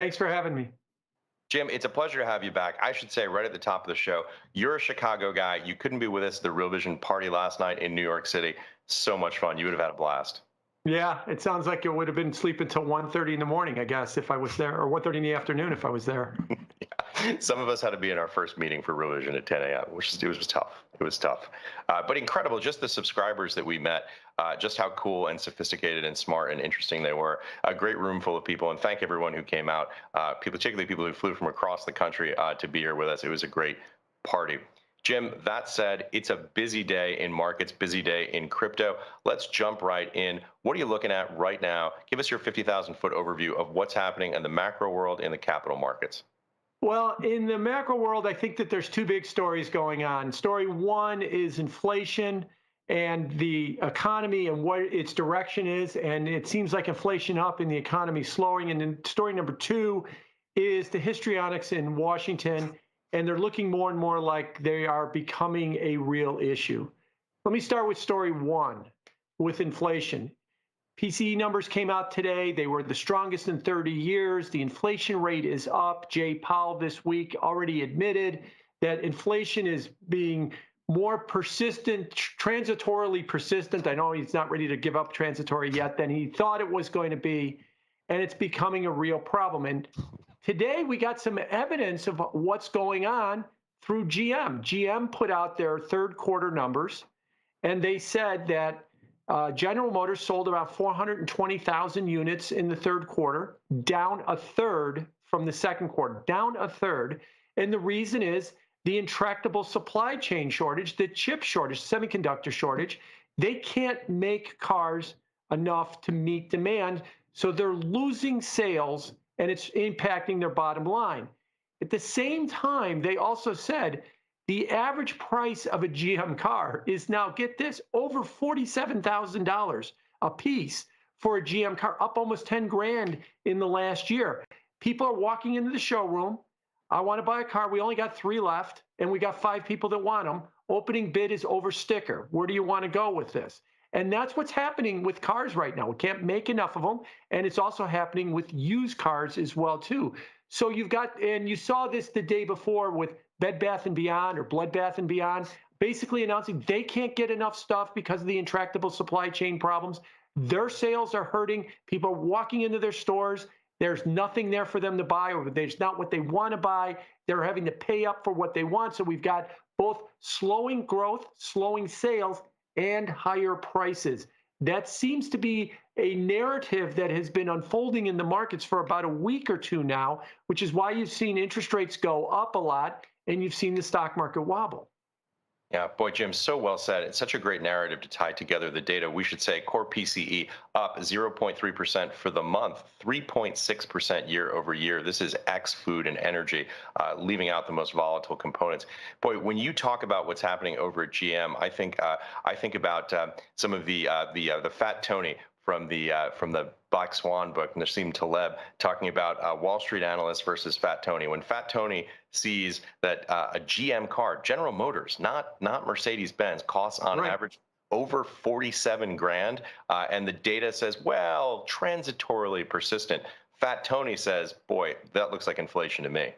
Thanks for having me. Jim, it's a pleasure to have you back. I should say right at the top of the show, you're a Chicago guy. You couldn't be with us at the Real Vision party last night in New York City. So much fun. You would have had a blast. Yeah, it sounds like it would have been sleeping till 1:30 in the morning, I guess, if I was there, or 1:30 in the afternoon if I was there. Some of us had to be in our first meeting for Real Vision at 10 a.m., which is, it was tough. It was tough. But incredible, just the subscribers that we met, just how cool and sophisticated and smart and interesting they were. A great room full of people, and thank everyone who came out, people, particularly people who flew from across the country to be here with us. It was a great party. Jim, that said, it's a busy day in markets, busy day in crypto. Let's jump right in. What are you looking at right now? Give us your 50,000-foot overview of what's happening in the macro world in the capital markets. Well, in the macro world, I think that there's two big stories going on. Story one is inflation and the economy and what its direction is. And it seems like inflation up and the economy slowing. And then story number two is the histrionics in Washington. And they're looking more and more like they are becoming a real issue. Let me start with story one with inflation. PCE numbers came out today. They were the strongest in 30 years. The inflation rate is up. Jay Powell this week already admitted that inflation is being more persistent, transitorily persistent. I know he's not ready to give up transitory yet than he thought it was going to be, and it's becoming a real problem. And today we got some evidence of what's going on through GM. GM put out their third quarter numbers, and they said that General Motors sold about 420,000 units in the third quarter, down a third from the second quarter, down a third. And the reason is the intractable supply chain shortage, the chip shortage, semiconductor shortage. They can't make cars enough to meet demand, so they're losing sales, and it's impacting their bottom line. At the same time, they also said the average price of a GM car is now, get this, over $47,000 a piece for a GM car, up almost 10 grand in the last year. People are walking into the showroom. I want to buy a car. We only got 3 left, and we got 5 people that want them. Opening bid is over sticker. Where do you want to go with this? And that's what's happening with cars right now. We can't make enough of them, and it's also happening with used cars as well, too. So you've got, and you saw this the day before with Bed Bath & Beyond or Blood Bath & Beyond, basically announcing they can't get enough stuff because of the intractable supply chain problems. Their sales are hurting. People are walking into their stores. There's nothing there for them to buy, or there's not what they want to buy. They're having to pay up for what they want. So we've got both slowing growth, slowing sales, and higher prices. That seems to be a narrative that has been unfolding in the markets for about a week or two now, which is why you've seen interest rates go up a lot and you've seen the stock market wobble. Yeah, boy, Jim, so well said. It's such a great narrative to tie together the data. We should say core PCE up 0.3% for the month, 3.6% year over year. This is X food and energy, leaving out the most volatile components. Boy, when you talk about what's happening over at GM, I think about some of the Fat Tony from the Black Swan book, Nassim Taleb, talking about Wall Street analysts versus Fat Tony. When Fat Tony sees that a GM car, General Motors, not Mercedes-Benz, costs on average over 47 grand, and the data says, well, transitorily persistent. Fat Tony says, boy, that looks like inflation to me.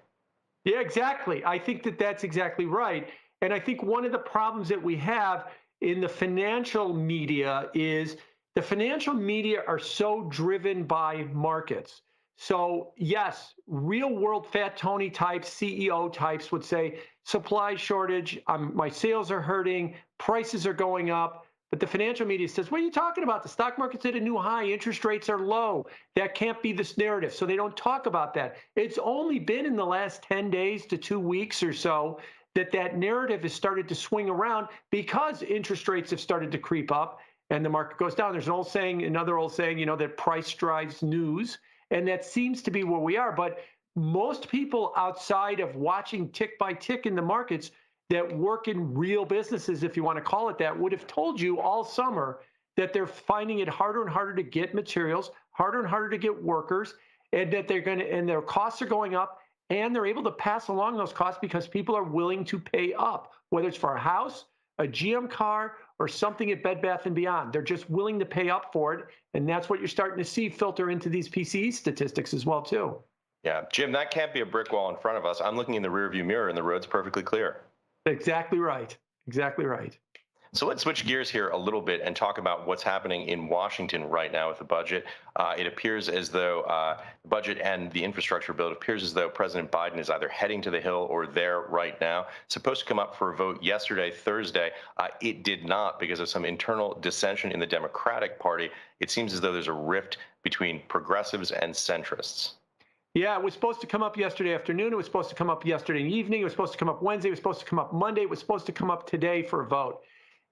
Yeah, exactly. I think that that's exactly right. And I think one of the problems that we have in the financial media is the financial media are so driven by markets. So yes, real world Fat Tony types, CEO types would say supply shortage, my sales are hurting, prices are going up. But the financial media says, what are you talking about? The stock market's at a new high, interest rates are low. That can't be this narrative. So they don't talk about that. It's only been in the last 10 days to 2 weeks or so that that narrative has started to swing around because interest rates have started to creep up and the market goes down. There's an old saying, another old saying, that price drives news. And that seems to be where we are. But most people outside of watching tick by tick in the markets that work in real businesses, if you want to call it that, would have told you all summer that they're finding it harder and harder to get materials, harder and harder to get workers, and that and their costs are going up, and they're able to pass along those costs because people are willing to pay up, whether it's for a house, a GM car, or something at Bed Bath & Beyond. They're just willing to pay up for it, and that's what you're starting to see filter into these PCE statistics as well, too. Yeah, Jim, that can't be a brick wall in front of us. I'm looking in the rearview mirror and the road's perfectly clear. Exactly right. Exactly right. So let's switch gears here a little bit and talk about what's happening in Washington right now with the budget. It appears as though the budget and the infrastructure bill, it appears as though President Biden is either heading to the Hill or there right now. It's supposed to come up for a vote yesterday, Thursday. It did not because of some internal dissension in the Democratic Party. It seems as though there's a rift between progressives and centrists. Yeah, it was supposed to come up yesterday afternoon. It was supposed to come up yesterday evening. It was supposed to come up Wednesday. It was supposed to come up Monday. It was supposed to come up today for a vote.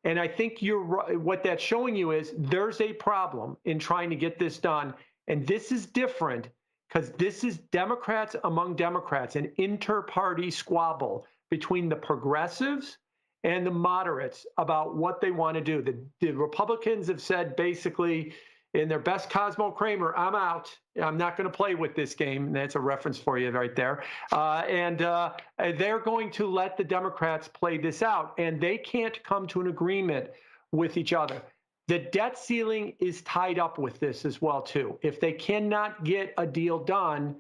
And I think you're right. What that's showing you is there's a problem in trying to get this done. And this is different because this is Democrats among Democrats, an inter-party squabble between the progressives and the moderates about what they want to do. The Republicans have said basically in their best Cosmo Kramer, I'm out. I'm not going to play with this game. And that's a reference for you right there. And they're going to let the Democrats play this out. And they can't come to an agreement with each other. The debt ceiling is tied up with this as well, too. If they cannot get a deal done,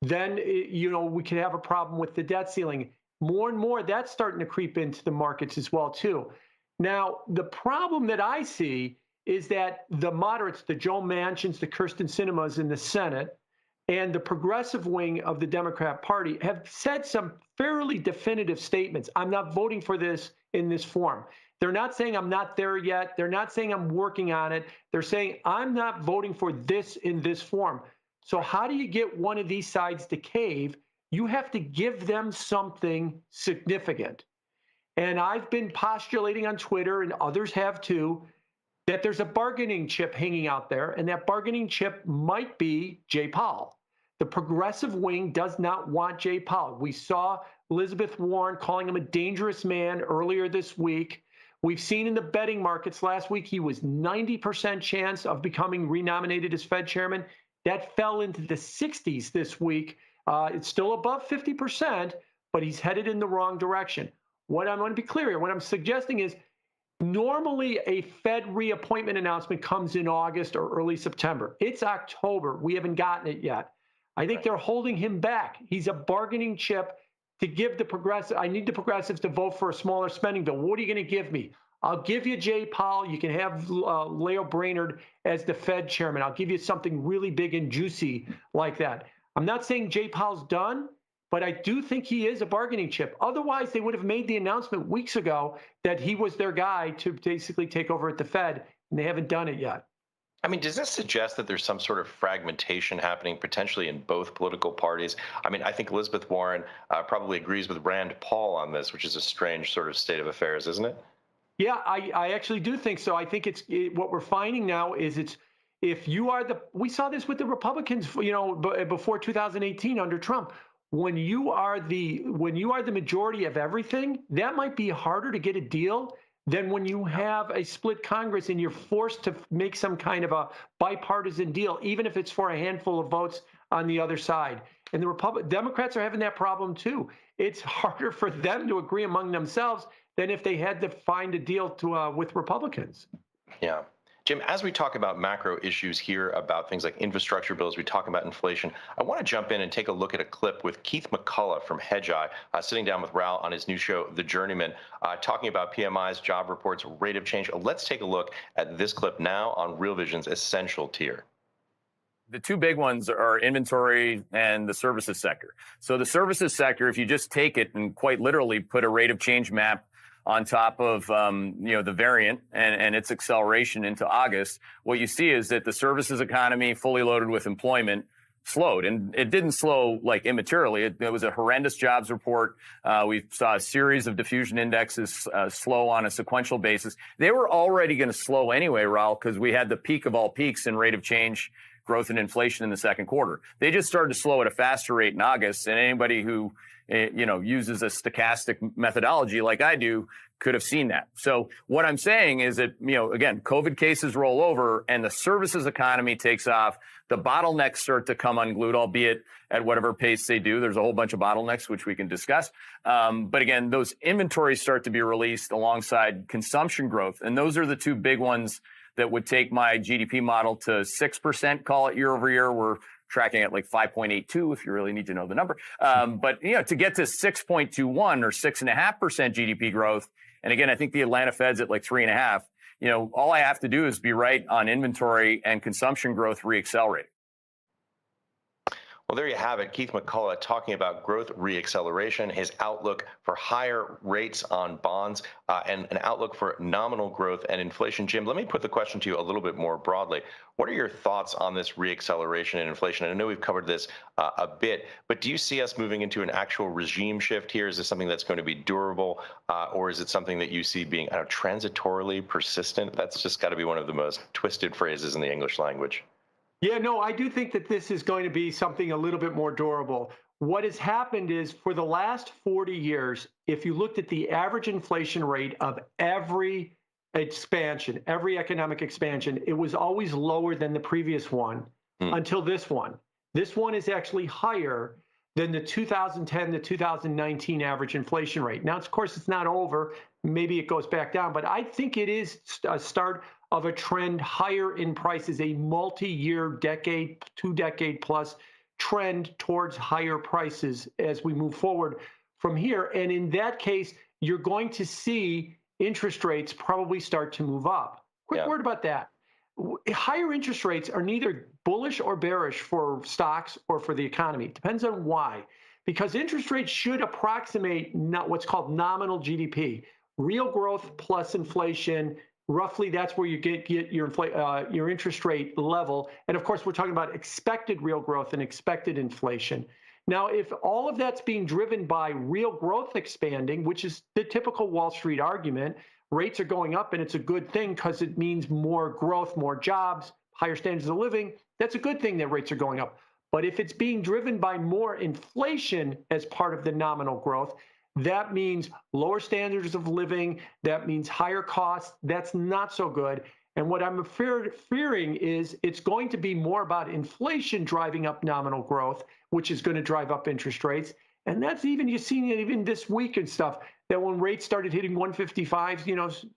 then, we could have a problem with the debt ceiling. More and more, that's starting to creep into the markets as well, too. Now, the problem that I see is that the moderates, the Joe Manchins, the Kirsten Sinemas in the Senate, and the progressive wing of the Democrat Party have said some fairly definitive statements. I'm not voting for this in this form. They're not saying I'm not there yet. They're not saying I'm working on it. They're saying I'm not voting for this in this form. So how do you get one of these sides to cave? You have to give them something significant. And I've been postulating on Twitter, and others have too, that there's a bargaining chip hanging out there, and that bargaining chip might be Jay Powell. The progressive wing does not want Jay Powell. We saw Elizabeth Warren calling him a dangerous man earlier this week. We've seen in the betting markets last week, he was 90% chance of becoming renominated as Fed chairman. That fell into the 60s this week. It's still above 50%, but he's headed in the wrong direction. What I'm going to be clear here, what I'm suggesting is, normally, a Fed reappointment announcement comes in August or early September. It's October. We haven't gotten it yet. I think they're holding him back. He's a bargaining chip to give the progressive. I need the progressives to vote for a smaller spending bill. What are you going to give me? I'll give you Jay Powell. You can have Leo Brainerd as the Fed chairman. I'll give you something really big and juicy like that. I'm not saying Jay Powell's done, but I do think he is a bargaining chip. Otherwise, they would have made the announcement weeks ago that he was their guy to basically take over at the Fed, and they haven't done it yet. I mean, does this suggest that there's some sort of fragmentation happening potentially in both political parties? I mean, I think Elizabeth Warren probably agrees with Rand Paul on this, which is a strange sort of state of affairs, isn't it? Yeah, I actually do think so. I think what we're finding now is if you are we saw this with the Republicans, before 2018 under Trump. When you are the majority of everything, that might be harder to get a deal than when you have a split Congress and you're forced to make some kind of a bipartisan deal, even if it's for a handful of votes on the other side. And the Democrats are having that problem too. It's harder for them to agree among themselves than if they had to find a deal with Republicans. Yeah. Jim, as we talk about macro issues here, about things like infrastructure bills, we talk about inflation, I want to jump in and take a look at a clip with Keith McCullough from Hedgeye, sitting down with Raul on his new show, The Journeyman, talking about PMIs, job reports, rate of change. Let's take a look at this clip now on Real Vision's Essential tier. The two big ones are inventory and the services sector. So the services sector, if you just take it and quite literally put a rate of change map on top of the variant and its acceleration into August, what you see is that the services economy, fully loaded with employment, slowed. And it didn't slow like immaterially. It was a horrendous jobs report. We saw a series of diffusion indexes slow on a sequential basis. They were already going to slow anyway, Raul, because we had the peak of all peaks in rate of change growth and inflation in the second quarter. They just started to slow at a faster rate in August, and anybody who uses a stochastic methodology like I do could have seen that. So what I'm saying is that, again, COVID cases roll over and the services economy takes off. The bottlenecks start to come unglued, albeit at whatever pace they do. There's a whole bunch of bottlenecks, which we can discuss. But again, those inventories start to be released alongside consumption growth. And those are the two big ones that would take my GDP model to 6%, call it year over year. We're tracking at like 5.82 if you really need to know the number. But to get to 6.21 or 6.5% GDP growth, and again, I think the Atlanta Fed's at like 3.5. All I have to do is be right on inventory and consumption growth reaccelerating. Well, there you have it. Keith McCullough talking about growth reacceleration, his outlook for higher rates on bonds, and an outlook for nominal growth and inflation. Jim, let me put the question to you a little bit more broadly. What are your thoughts on this reacceleration in inflation? And I know we've covered this a bit, but do you see us moving into an actual regime shift here? Is this something that's going to be durable, or is it something that you see being transitorily persistent? That's just got to be one of the most twisted phrases in the English language. Yeah, no, I do think that this is going to be something a little bit more durable. What has happened is for the last 40 years, if you looked at the average inflation rate of every expansion, every economic expansion, it was always lower than the previous one until this one. This one is actually higher than the 2010 to 2019 average inflation rate. Now, of course, it's not over. Maybe it goes back down, but I think it is a start of a trend higher in prices, a multi-year, decade, 2-decade plus trend towards higher prices as we move forward from here. And in that case, you're going to see interest rates probably start to move up. Quick word about that. Higher interest rates are neither bullish or bearish for stocks or for the economy. It depends on why. Because interest rates should approximate what's called nominal GDP, real growth plus inflation. Roughly, that's where you get your interest rate level. And of course, we're talking about expected real growth and expected inflation. Now, if all of that's being driven by real growth expanding, which is the typical Wall Street argument, rates are going up and it's a good thing because it means more growth, more jobs, higher standards of living. That's a good thing that rates are going up. But if it's being driven by more inflation as part of the nominal growth, that means lower standards of living. That means higher costs. That's not so good. And what I'm fearing is it's going to be more about inflation driving up nominal growth, which is going to drive up interest rates. And that's you're seeing it even this week and stuff, that when rates started hitting 155,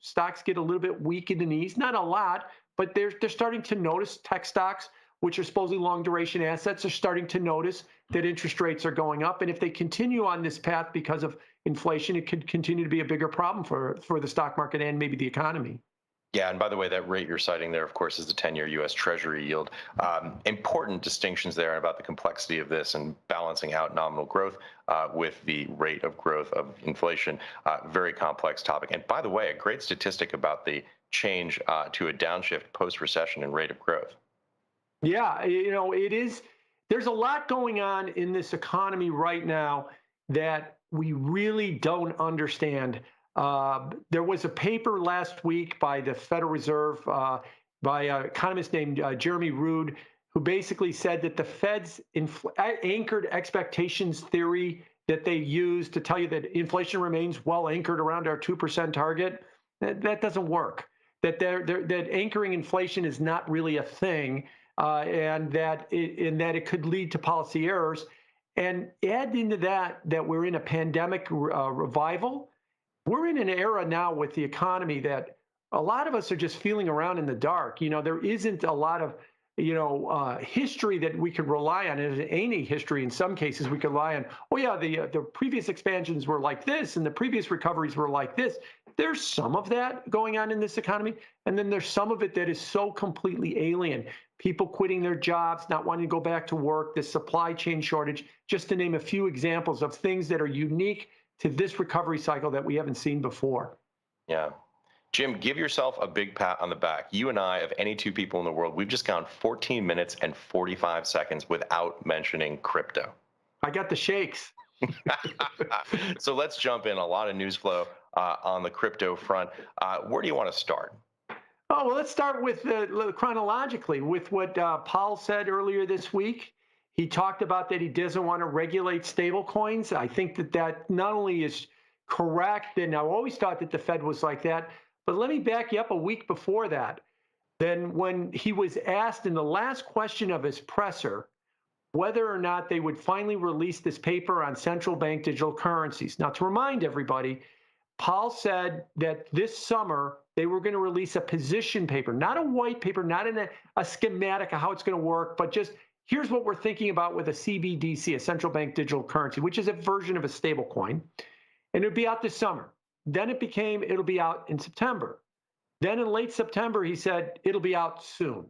stocks get a little bit weak in the knees. Not a lot, but they're starting to notice tech stocks, which are supposedly long duration assets, are starting to notice that interest rates are going up. And if they continue on this path because of inflation, it could continue to be a bigger problem for the stock market and maybe the economy. Yeah, and by the way, that rate you're citing there, of course, is the 10-year U.S. Treasury yield. Important distinctions there about the complexity of this and balancing out nominal growth with the rate of growth of inflation. Very complex topic. And by the way, a great statistic about the change to a downshift post-recession in rate of growth. Yeah, it is. There's a lot going on in this economy right now that we really don't understand. There was a paper last week by the Federal Reserve by an economist named Jeremy Rood, who basically said that the Fed's anchored expectations theory that they use to tell you that inflation remains well anchored around our 2% target, that doesn't work. That anchoring inflation is not really a thing, and that it could lead to policy errors. And add into that we're in a pandemic revival. We're in an era now with the economy that a lot of us are just feeling around in the dark. There isn't a lot of, history that we could rely on. There's any history in some cases we could rely on. Oh yeah, the previous expansions were like this and the previous recoveries were like this. There's some of that going on in this economy. And then there's some of it that is so completely alien. People quitting their jobs, not wanting to go back to work, the supply chain shortage, just to name a few examples of things that are unique to this recovery cycle that we haven't seen before. Yeah. Jim, give yourself a big pat on the back. You and I, of any two people in the world, we've just gone 14 minutes and 45 seconds without mentioning crypto. I got the shakes. So let's jump in. A lot of news flow on the crypto front. Where do you want to start? Oh, well, let's start with chronologically with what Powell said earlier this week. He talked about that he doesn't want to regulate stablecoins. I think that not only is correct, and I always thought that the Fed was like that, but let me back you up a week before that. Then when he was asked in the last question of his presser whether or not they would finally release this paper on central bank digital currencies. Now, to remind everybody, Powell said that this summer they were going to release a position paper, not a white paper, not in a schematic of how it's going to work, but just here's what we're thinking about with a CBDC, a central bank digital currency, which is a version of a stable coin. And it'll be out this summer. Then it'll be out in September. Then in late September, he said, it'll be out soon.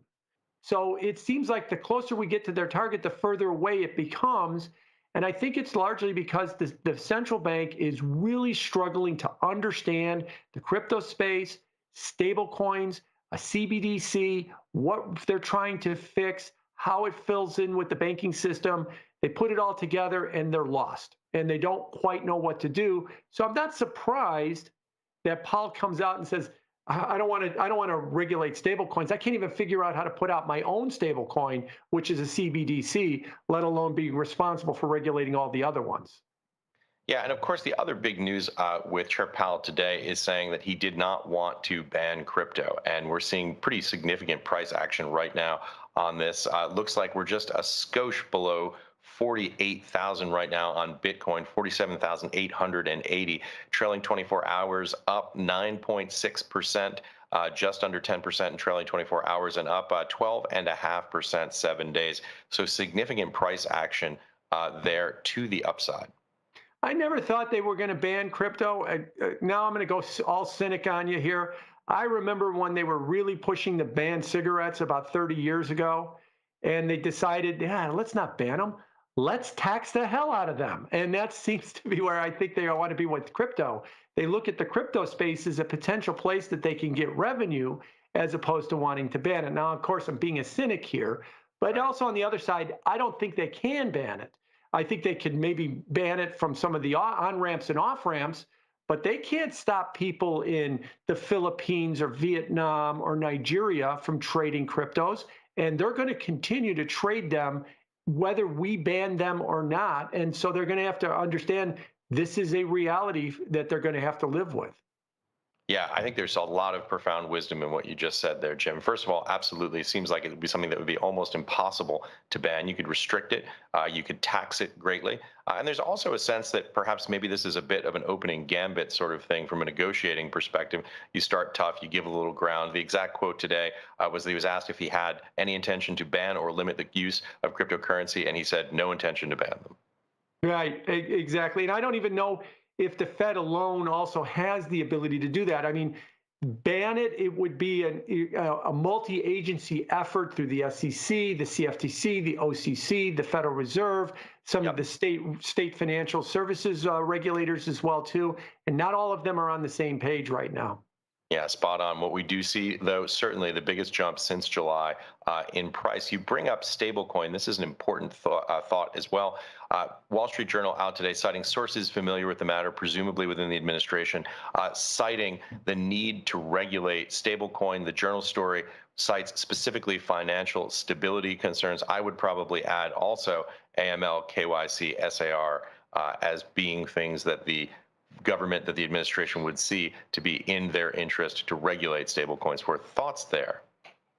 So it seems like the closer we get to their target, the further away it becomes. And I think it's largely because the central bank is really struggling to understand the crypto space, stable coins, a CBDC, what they're trying to fix, how it fills in with the banking system. They put it all together and they're lost and they don't quite know what to do. So I'm not surprised that Powell comes out and says, I don't want to regulate stable coins. I can't even figure out how to put out my own stable coin, which is a CBDC, let alone be responsible for regulating all the other ones. Yeah, and of course, the other big news with Chair Powell today is saying that he did not want to ban crypto. And we're seeing pretty significant price action right now on this. Looks like we're just a skosh below 48,000 right now on Bitcoin, 47,880, trailing 24 hours up 9.6%, just under 10% in trailing 24 hours, and up 12.5% 7 days. So significant price action there to the upside. I never thought they were going to ban crypto. Now I'm going to go all cynic on you here. I remember when they were really pushing to ban cigarettes about 30 years ago, and they decided, yeah, let's not ban them. Let's tax the hell out of them. And that seems to be where I think they want to be with crypto. They look at the crypto space as a potential place that they can get revenue as opposed to wanting to ban it. Now, of course, I'm being a cynic here, but also on the other side, I don't think they can ban it. I think they could maybe ban it from some of the on-ramps and off-ramps, but they can't stop people in the Philippines or Vietnam or Nigeria from trading cryptos. And they're going to continue to trade them whether we ban them or not. And so they're going to have to understand this is a reality that they're going to have to live with. Yeah, I think there's a lot of profound wisdom in what you just said there, Jim. First of all, absolutely, it seems like it would be something that would be almost impossible to ban. You could restrict it, you could tax it greatly. And there's also a sense that perhaps maybe this is a bit of an opening gambit sort of thing from a negotiating perspective. You start tough, you give a little ground. The exact quote today was that he was asked if he had any intention to ban or limit the use of cryptocurrency, and he said no intention to ban them. Right, exactly. And I don't even know if the Fed alone also has the ability to do that. I mean, ban it, it would be a multi-agency effort through the SEC, the CFTC, the OCC, the Federal Reserve, some of the state financial services regulators as well, too. And not all of them are on the same page right now. Yeah, spot on. What we do see, though, certainly the biggest jump since July in price. You bring up stablecoin. This is an important thought as well. Wall Street Journal out today citing sources familiar with the matter, presumably within the administration, citing the need to regulate stablecoin. The Journal story cites specifically financial stability concerns. I would probably add also AML, KYC, SAR as being things that the government, that the administration would see to be in their interest to regulate stablecoins for. Thoughts there?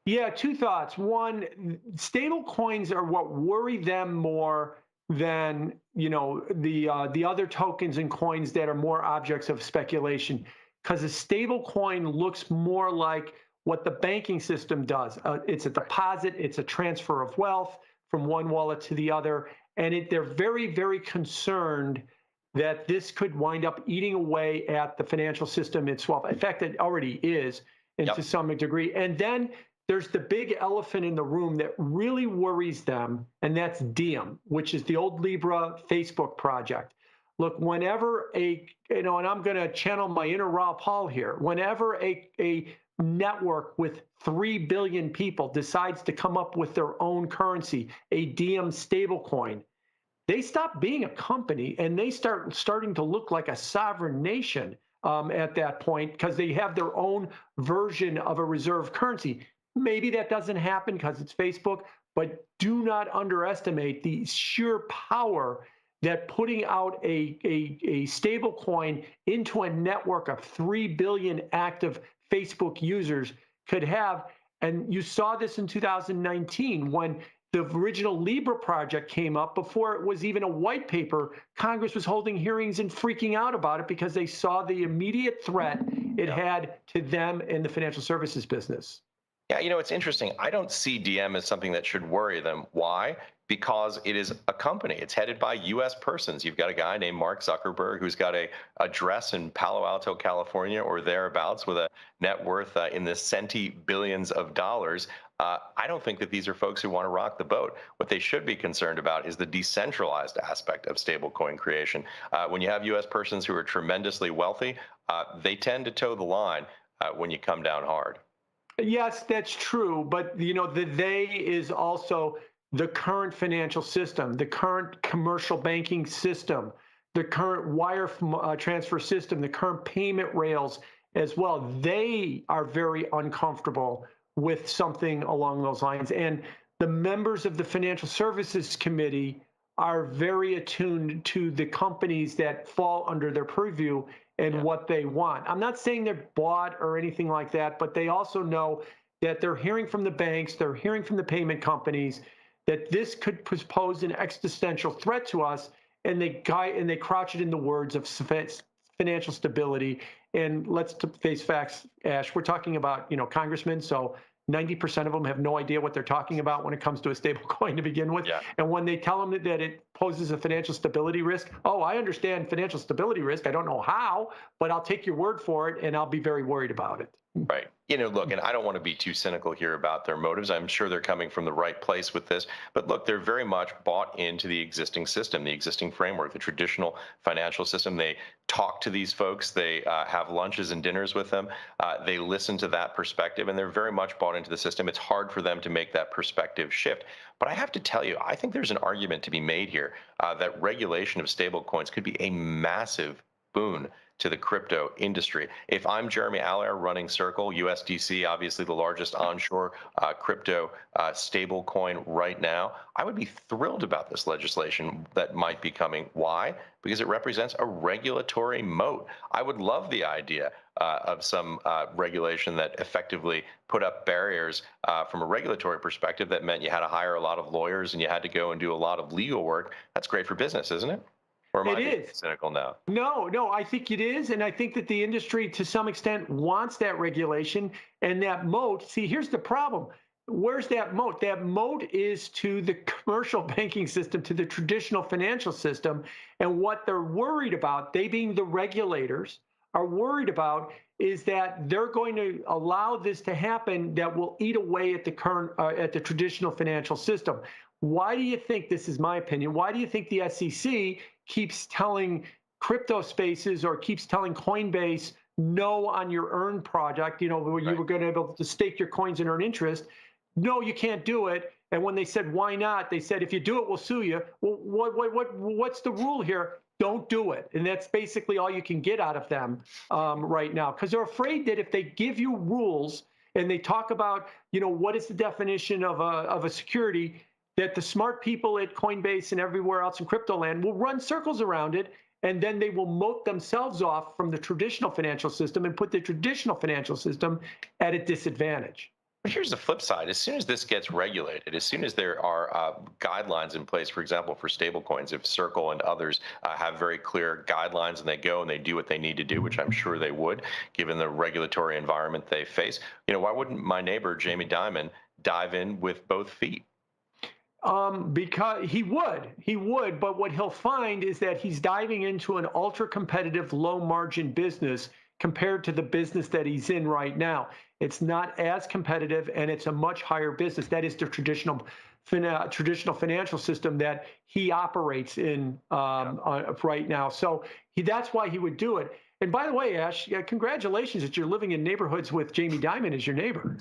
Yeah, two thoughts. One, stable coins are what worry them more than the other tokens and coins that are more objects of speculation, because a stable coin looks more like what the banking system does. It's a deposit, it's a transfer of wealth from one wallet to the other, and they're very, very concerned that this could wind up eating away at the financial system itself. In fact, it already is, and to some degree. And then there's the big elephant in the room that really worries them, and that's Diem, which is the old Libra Facebook project. Look, whenever and I'm going to channel my inner Raw Paul here, whenever a network with 3 billion people decides to come up with their own currency, a Diem stablecoin, they stop being a company and they starting to look like a sovereign nation at that point, because they have their own version of a reserve currency. Maybe that doesn't happen because it's Facebook, but do not underestimate the sheer power that putting out a stable coin into a network of 3 billion active Facebook users could have. And you saw this in 2019 when the original Libra project came up. Before it was even a white paper, Congress was holding hearings and freaking out about it because they saw the immediate threat it had to them in the financial services business. Yeah, it's interesting. I don't see DM as something that should worry them. Why? Because it is a company. It's headed by U.S. persons. You've got a guy named Mark Zuckerberg who's got a address in Palo Alto, California, or thereabouts, with a net worth in the centi billions of dollars. I don't think that these are folks who want to rock the boat. What they should be concerned about is the decentralized aspect of stablecoin creation. When you have U.S. persons who are tremendously wealthy, they tend to toe the line when you come down hard. Yes, that's true. But, the they is also the current financial system, the current commercial banking system, the current wire transfer system, the current payment rails as well. They are very uncomfortable with something along those lines. And the members of the Financial Services Committee are very attuned to the companies that fall under their purview and what they want. I'm not saying they're bought or anything like that, but they also know that they're hearing from the banks, they're hearing from the payment companies that this could pose an existential threat to us, and they crouch it in the words of financial stability. And let's face facts, Ash. We're talking about congressmen, so 90% of them have no idea what they're talking about when it comes to a stable coin to begin with. Yeah. And when they tell them that it poses a financial stability risk, oh, I understand financial stability risk. I don't know how, but I'll take your word for it, and I'll be very worried about it. Right. Look, and I don't want to be too cynical here about their motives. I'm sure they're coming from the right place with this. But look, they're very much bought into the existing system, the existing framework, the traditional financial system. They talk to these folks. They have lunches and dinners with them. They listen to that perspective, and they're very much bought into the system. It's hard for them to make that perspective shift. But I have to tell you, I think there's an argument to be made here that regulation of stablecoins could be a massive boon to the crypto industry. If I'm Jeremy Allaire running Circle, USDC, obviously the largest onshore crypto stable coin right now, I would be thrilled about this legislation that might be coming. Why? Because it represents a regulatory moat. I would love the idea of some regulation that effectively put up barriers from a regulatory perspective that meant you had to hire a lot of lawyers and you had to go and do a lot of legal work. That's great for business, isn't it? Or am I being cynical now? No, I think it is. And I think that the industry, to some extent, wants that regulation and that moat. See, here's the problem. Where's that moat? That moat is to the commercial banking system, to the traditional financial system. And what they're worried about, they being the regulators, are worried about is that they're going to allow this to happen that will eat away at the current, at the traditional financial system. Why do you think, this is my opinion, why do you think the SEC keeps telling crypto spaces or keeps telling Coinbase no on your earn project, where you were going to be able to stake your coins and earn interest? No, you can't do it. And when they said, why not? They said, if you do it, we'll sue you. Well, what's the rule here? Don't do it. And that's basically all you can get out of them right now, because they're afraid that if they give you rules and they talk about, what is the definition of a security, that the smart people at Coinbase and everywhere else in crypto land will run circles around it, and then they will moat themselves off from the traditional financial system and put the traditional financial system at a disadvantage. But here's the flip side. As soon as this gets regulated, as soon as there are guidelines in place, for example, for stablecoins, if Circle and others have very clear guidelines and they go and they do what they need to do, which I'm sure they would, given the regulatory environment they face, why wouldn't my neighbor, Jamie Dimon, dive in with both feet? Because he would, but what he'll find is that he's diving into an ultra competitive, low margin business compared to the business that he's in right now. It's not as competitive, and it's a much higher business. That is the traditional financial system that he operates in right now. So that's why he would do it. And by the way, Ash, congratulations that you're living in neighborhoods with Jamie Dimon as your neighbor.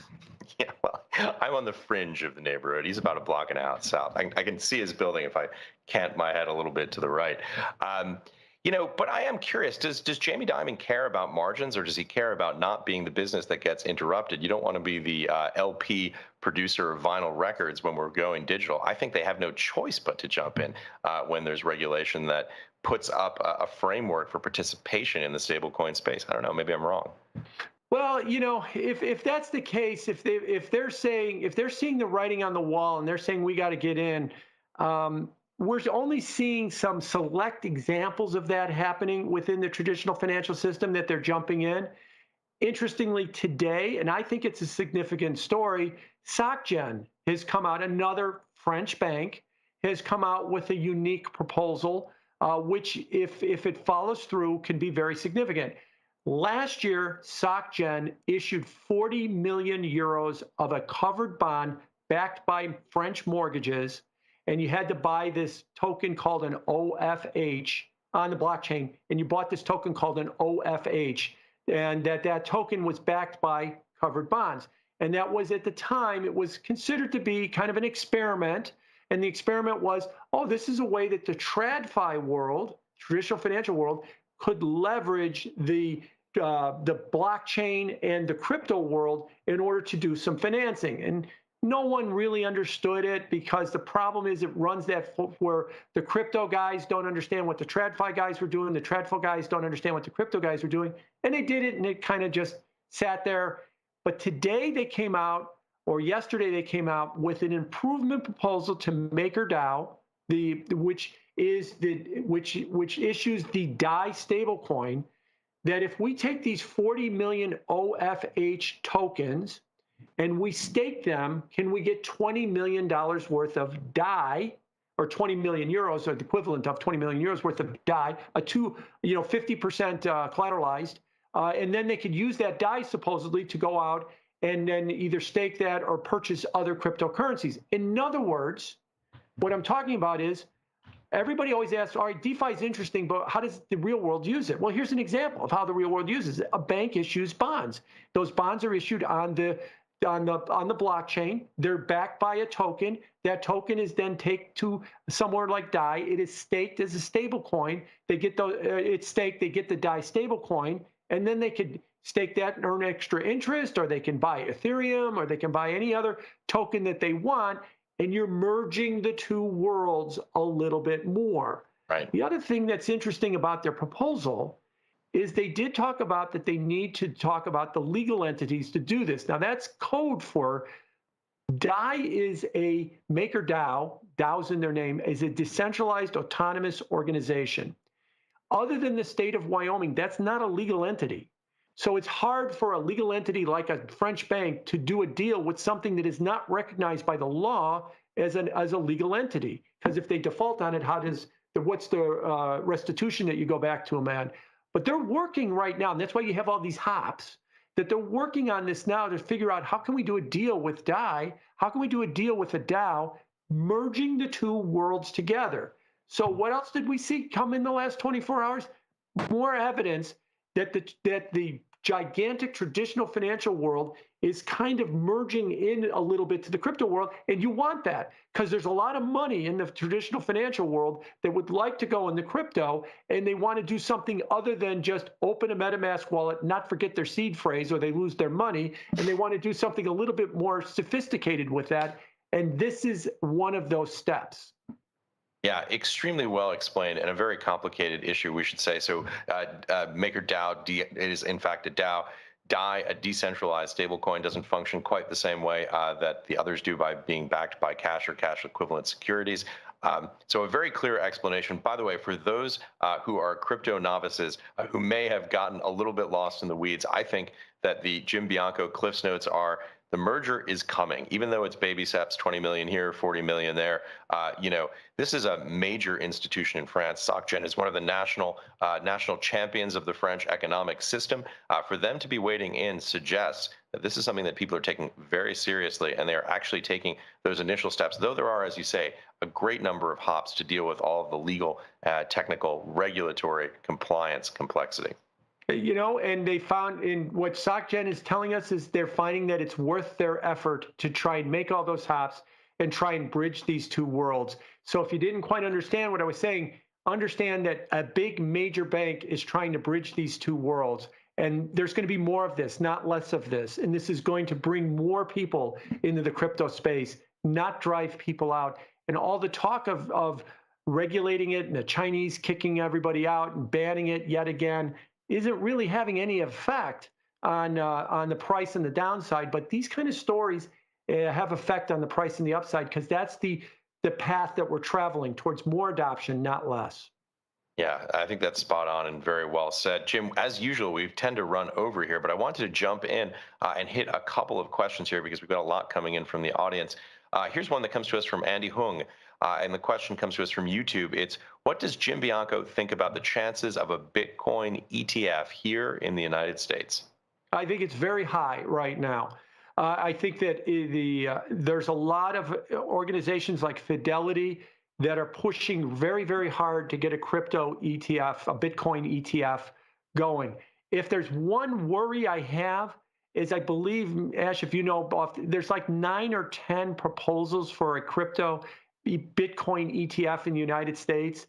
Yeah, well, I'm on the fringe of the neighborhood. He's about a block and a half south. I can see his building if I cant my head a little bit to the right. But I am curious, does Jamie Dimon care about margins, or does he care about not being the business that gets interrupted? You don't want to be the LP producer of vinyl records when we're going digital. I think they have no choice but to jump in when there's regulation that puts up a framework for participation in the stablecoin space. I don't know, maybe I'm wrong. Well, if that's the case, if they're seeing the writing on the wall and they're saying we got to get in, we're only seeing some select examples of that happening within the traditional financial system that they're jumping in. Interestingly, today, and I think it's a significant story, SocGen has come out, another French bank, has come out with a unique proposal, which, if it follows through, can be very significant. Last year, SocGen issued 40 million euros of a covered bond backed by French mortgages, and you had to buy this token called an OFH on the blockchain, and you bought this token called an OFH, and that token was backed by covered bonds. And that was, at the time, it was considered to be kind of an experiment. And the experiment was, oh, this is a way that the TradFi world, traditional financial world, could leverage the blockchain and the crypto world in order to do some financing. And no one really understood it, because the problem is it runs that where the crypto guys don't understand what the TradFi guys were doing, the TradFi guys don't understand what the crypto guys were doing, and they did it, and it kind of just sat there. But today they came out, or yesterday they came out with an improvement proposal to MakerDAO, which issues the DAI stablecoin. That if we take these 40 million OFH tokens and we stake them, can we get $20 million worth of DAI, or 20 million euros, or the equivalent of 20 million euros worth of DAI, 50% collateralized, and then they could use that DAI supposedly to go out and then either stake that or purchase other cryptocurrencies. In other words, what I'm talking about is, everybody always asks, all right, DeFi is interesting, but how does the real world use it? Well, here's an example of how the real world uses it. A bank issues bonds. Those bonds are issued on the blockchain. They're backed by a token. That token is then taken to somewhere like DAI. It is staked as a stable coin. They get it's staked. They get the DAI stable coin, and then they could stake that and earn extra interest, or they can buy Ethereum, or they can buy any other token that they want. And you're merging the two worlds a little bit more. Right. The other thing that's interesting about their proposal is they did talk about that they need to talk about the legal entities to do this. Now, that's code for DAI is a MakerDAO, DAO's in their name, is a decentralized autonomous organization. Other than the state of Wyoming, that's not a legal entity. So it's hard for a legal entity like a French bank to do a deal with something that is not recognized by the law as a legal entity. Because if they default on it, what's the restitution that you go back to them at? But they're working right now, and that's why you have all these hops, that they're working on this now to figure out, how can we do a deal with DAI? How can we do a deal with a DAO, merging the two worlds together? So what else did we see come in the last 24 hours? More evidence that the gigantic traditional financial world is kind of merging in a little bit to the crypto world. And you want that, because there's a lot of money in the traditional financial world that would like to go in the crypto, and they want to do something other than just open a MetaMask wallet, not forget their seed phrase, or they lose their money. And they want to do something a little bit more sophisticated with that. And this is one of those steps. Yeah, extremely well explained, and a very complicated issue, we should say. So MakerDAO is in fact a DAO. DAI, a decentralized stablecoin, doesn't function quite the same way that the others do, by being backed by cash or cash equivalent securities. So a very clear explanation. By the way, for those who are crypto novices who may have gotten a little bit lost in the weeds, I think that the Jim Bianco Cliffs Notes are, the merger is coming, even though it's baby steps, 20 million here, 40 million there. This is a major institution in France. SocGen is one of the national champions of the French economic system. For them to be wading in suggests that this is something that people are taking very seriously, and they are actually taking those initial steps, though there are, as you say, a great number of hops to deal with all of the legal, technical, regulatory compliance complexity. And they found, in what SocGen is telling us, is they're finding that it's worth their effort to try and make all those hops and try and bridge these two worlds. So if you didn't quite understand what I was saying, understand that a big major bank is trying to bridge these two worlds. And there's going to be more of this, not less of this. And this is going to bring more people into the crypto space, not drive people out. And all the talk of regulating it and the Chinese kicking everybody out and banning it yet again isn't really having any effect on the price and the downside. But these kind of stories have effect on the price and the upside, because that's the path that we're traveling towards, more adoption, not less. Yeah, I think that's spot on and very well said. Jim, as usual, we tend to run over here, but I wanted to jump in and hit a couple of questions here because we've got a lot coming in from the audience. Here's one that comes to us from Andy Hung, and the question comes to us from YouTube. It's, what does Jim Bianco think about the chances of a Bitcoin ETF here in the United States? I think it's very high right now. I think that there's a lot of organizations like Fidelity that are pushing very, very hard to get a crypto ETF, a Bitcoin ETF going. If there's one worry I have is I believe, Ash, if you know, there's like 9 or 10 proposals for a crypto Bitcoin ETF in the United States,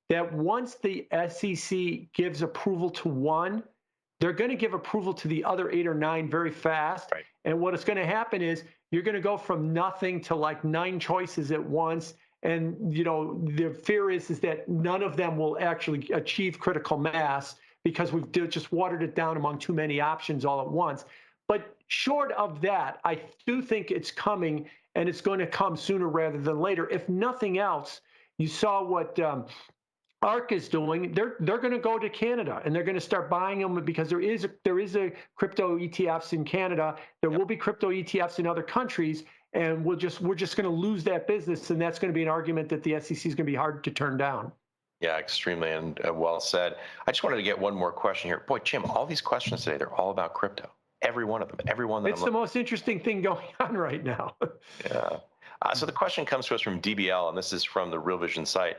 that once the SEC gives approval to one, they're going to give approval to the other 8 or 9 very fast. Right. And what is going to happen is you're going to go from nothing to like 9 choices at once. And, you know, the fear is that none of them will actually achieve critical mass because we've just watered it down among too many options all at once. But short of that, I do think it's coming, and it's going to come sooner rather than later. If nothing else, you saw what ARK is doing. They're going to go to Canada and they're going to start buying them because there is a crypto ETFs in Canada. There will be crypto ETFs in other countries, and we're just going to lose that business, and that's going to be an argument that the SEC is going to be hard to turn down. Yeah, extremely and well said. I just wanted to get one more question here. Boy, Jim, all these questions today, they're all about crypto. Every one of them. Every one. It's the most interesting thing going on right now. Yeah. So the question comes to us from DBL, and this is from the Real Vision site.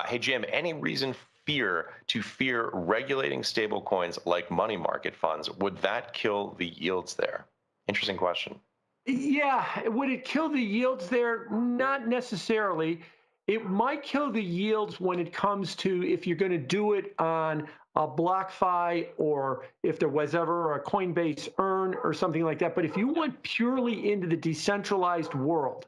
Hey, Jim, any reason to fear regulating stablecoins like money market funds? Would that kill the yields there? Interesting question. Yeah, would it kill the yields there? Not necessarily. It might kill the yields when it comes to if you're going to do it on a BlockFi or if there was ever a Coinbase Earn or something like that. But if you went purely into the decentralized world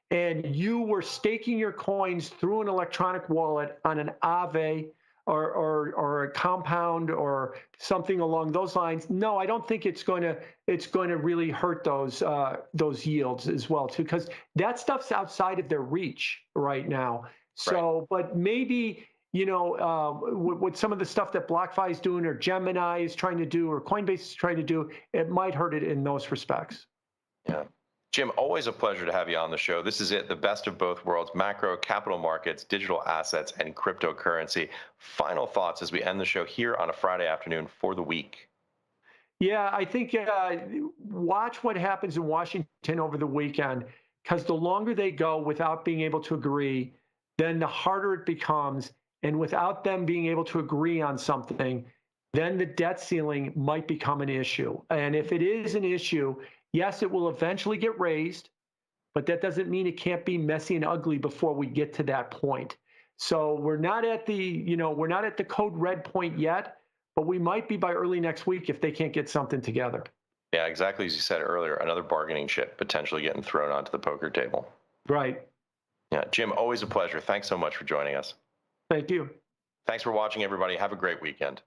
and you were staking your coins through an electronic wallet on an Aave or a Compound or something along those lines, no, I don't think it's going to really hurt those yields as well too, because that stuff's outside of their reach right now. So, right. But maybe, you know, with some of the stuff that BlockFi is doing or Gemini is trying to do or Coinbase is trying to do, it might hurt it in those respects. Yeah. Jim, always a pleasure to have you on the show. This is it, the best of both worlds, macro, capital markets, digital assets, and cryptocurrency. Final thoughts as we end the show here on a Friday afternoon for the week. Yeah, I think watch what happens in Washington over the weekend, because the longer they go without being able to agree, then the harder it becomes. And without them being able to agree on something, then the debt ceiling might become an issue. And if it is an issue, yes, it will eventually get raised, but that doesn't mean it can't be messy and ugly before we get to that point. So we're not at the code red point yet, but we might be by early next week if they can't get something together. Yeah, exactly as you said earlier, another bargaining chip potentially getting thrown onto the poker table. Right. Yeah, Jim, always a pleasure. Thanks so much for joining us. Thank you. Thanks for watching, everybody. Have a great weekend.